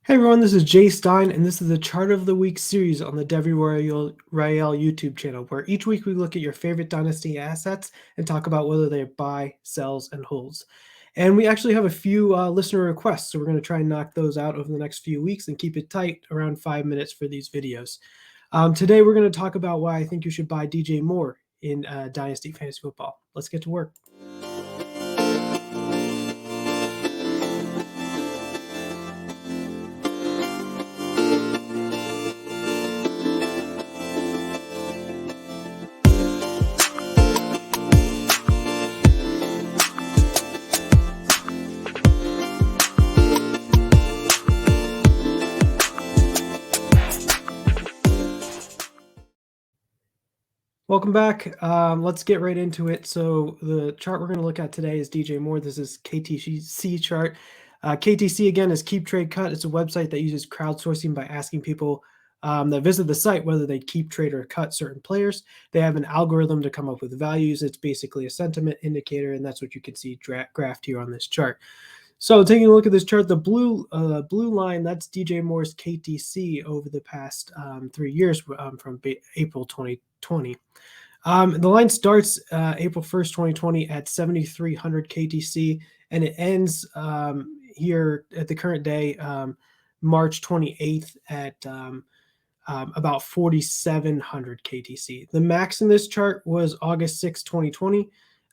Hey everyone, this is Jay Stein, and this is the Chart of the Week series on the Devi Royale YouTube channel, where each week we look at your favorite Dynasty assets and talk about whether they buy, sells, and holds. And we actually have a few listener requests, so we're going to try and knock those out over the next few weeks and keep it tight, around 5 minutes for these videos. Today we're going to talk about why I think you should buy j.moore in Dynasty Fantasy Football. Let's get to work. Welcome back. Let's get right into it. So the chart we're going to look at today is j.moore. This is KTC chart. KTC, again, is KeepTradeCut. It's a website that uses crowdsourcing by asking people that visit the site whether they keep, trade, or cut certain players. They have an algorithm to come up with values. It's basically a sentiment indicator, and that's what you can see graphed here on this chart. So taking a look at this chart, the blue line, that's j.moore's KTC over the past 3 years from April 2020. The line starts April 1st, 2020 at 7,300 KTC, and it ends here at the current day, March 28th at about 4,700 KTC. The max in this chart was August 6, 2020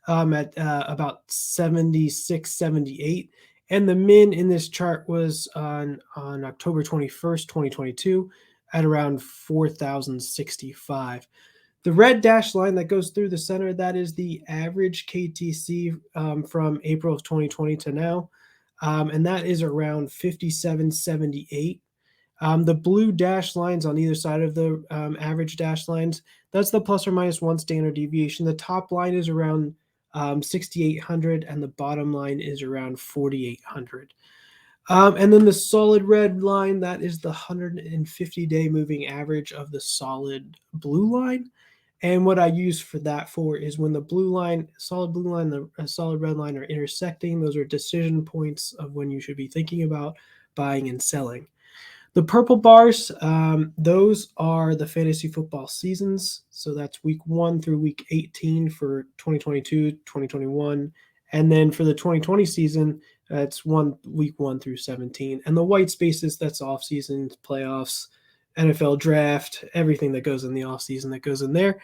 at about 76.78. And the min in this chart was on October 21st, 2022 at around 4,065. The red dashed line that goes through the center, that is the average KTC from April of 2020 to now, and that is around 57.78. The blue dashed lines on either side of the average dashed lines, that's the plus or minus one standard deviation. The top line is around 6,800, and the bottom line is around 4,800. And then the solid red line, that is the 150-day moving average of the solid blue line. And what I use for that for is when the blue line, solid blue line, the solid red line are intersecting. Those are decision points of when you should be thinking about buying and selling. The purple bars, those are the fantasy football seasons. So that's week 1 through week 18 for 2022, 2021. And then for the 2020 season, it's week 1 through 17. And the white spaces, that's off season, playoffs, NFL draft, everything that goes in the off season that goes in there.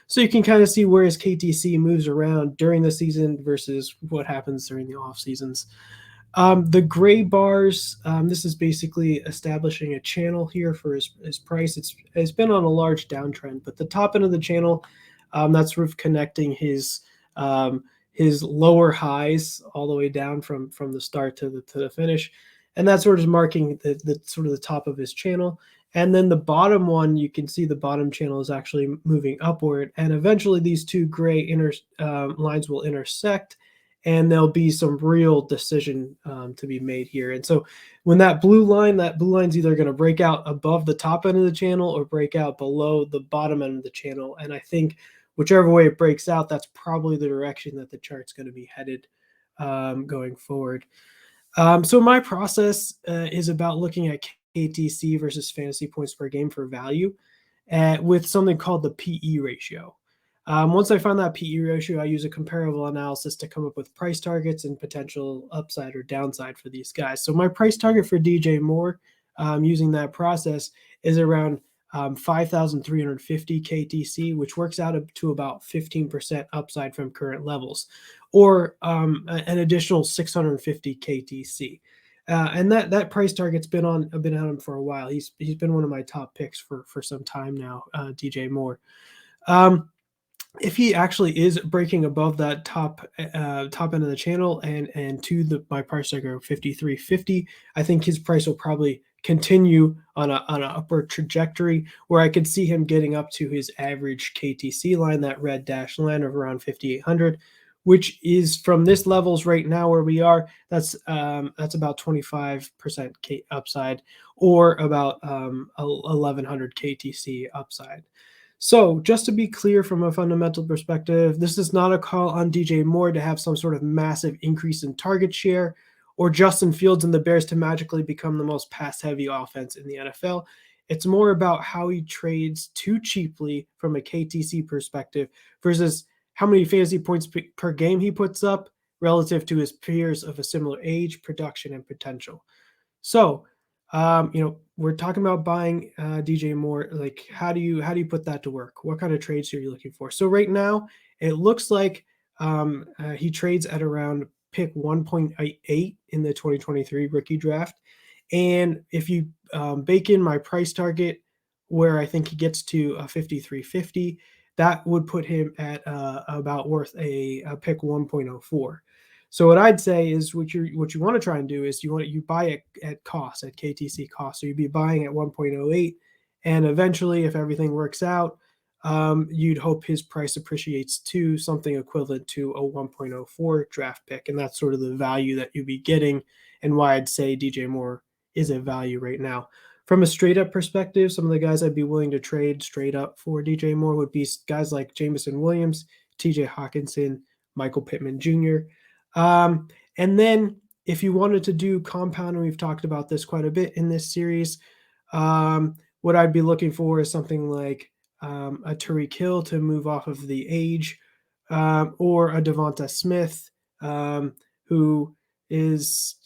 So you can kind of see where his KTC moves around during the season versus what happens during the off seasons. The gray bars, this is basically establishing a channel here for his price. It's been on a large downtrend, but the top end of the channel, that's sort of connecting his lower highs all the way down from the start to the finish, and that sort of is marking the sort of the top of his channel. And then the bottom one, you can see the bottom channel is actually moving upward, and eventually these two gray lines will intersect, and there'll be some real decision to be made here. And so when that blue line's either going to break out above the top end of the channel or break out below the bottom end of the channel. And I think whichever way it breaks out, that's probably the direction that the chart's going to be headed going forward. So my process is about looking at KTC versus fantasy points per game for value with something called the PE ratio. Once I find that PE ratio, I use a comparable analysis to come up with price targets and potential upside or downside for these guys. So my price target for j.moore using that process is around 5,350 KTC, which works out to about 15% upside from current levels, or an additional 650 KTC. And that price target's been on him for a while. He's been one of my top picks for some time now, j.moore. If he actually is breaking above that top end of the channel and to my price target of 5,350, I think his price will probably continue on an upward trajectory where I could see him getting up to his average KTC line, that red dashed line of around 5,800, which is from this levels right now where we are. That's about 25% upside, or about 1,100 KTC upside. So just to be clear from a fundamental perspective, this is not a call on j.moore to have some sort of massive increase in target share or Justin Fields and the Bears to magically become the most pass-heavy offense in the NFL. It's more about how he trades too cheaply from a KTC perspective versus how many fantasy points per game he puts up relative to his peers of a similar age, production, and potential. So, we're talking about buying DJ Moore. Like, how do you put that to work? What kind of trades are you looking for? So right now, it looks like he trades at around pick 1.8 in the 2023 rookie draft. And if you bake in my price target, where I think he gets to a 53.50, that would put him at about worth a pick 1.04. So what I'd say is what you want to try and do is you buy it at cost, at KTC cost. So you'd be buying at 1.08, and eventually, if everything works out, you'd hope his price appreciates to something equivalent to a 1.04 draft pick, and that's sort of the value that you'd be getting, and why I'd say DJ Moore is a value right now. From a straight up perspective, some of the guys I'd be willing to trade straight up for DJ Moore would be guys like Jameson Williams, TJ Hawkinson, Michael Pittman Jr. And then if you wanted to do compound, and we've talked about this quite a bit in this series, what I'd be looking for is something like a Tyreek Hill to move off of the age, or a Devonta Smith, who is,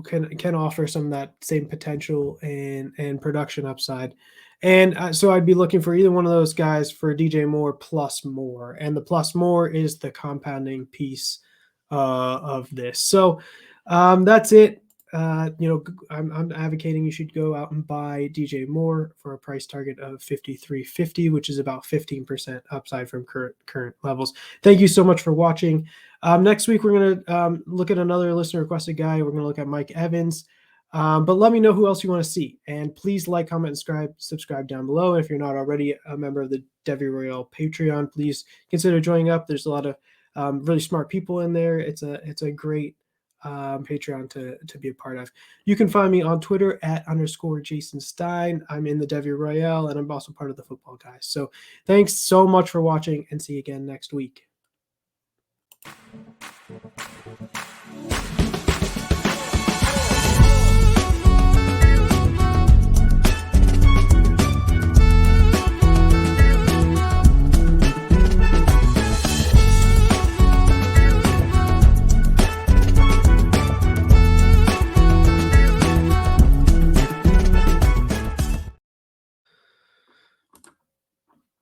can offer some of that same potential and production upside. And so I'd be looking for either one of those guys for DJ Moore plus more. And the plus more is the compounding piece of this. So that's it. I'm advocating you should go out and buy DJ Moore for a price target of 53.50, which is about 15% upside from current levels. Thank you so much for watching. Next week, we're going to look at another listener requested guy. We're going to look at Mike Evans. But let me know who else you want to see. And please like, comment, and subscribe down below. If you're not already a member of the Devy Royale Patreon, please consider joining up. There's a lot of really smart people in there. It's a great Patreon to be a part of. You can find me on Twitter at _Jason Stein. I'm in the Devy Royale, and I'm also part of the Football Guys. So thanks so much for watching, and see you again next week.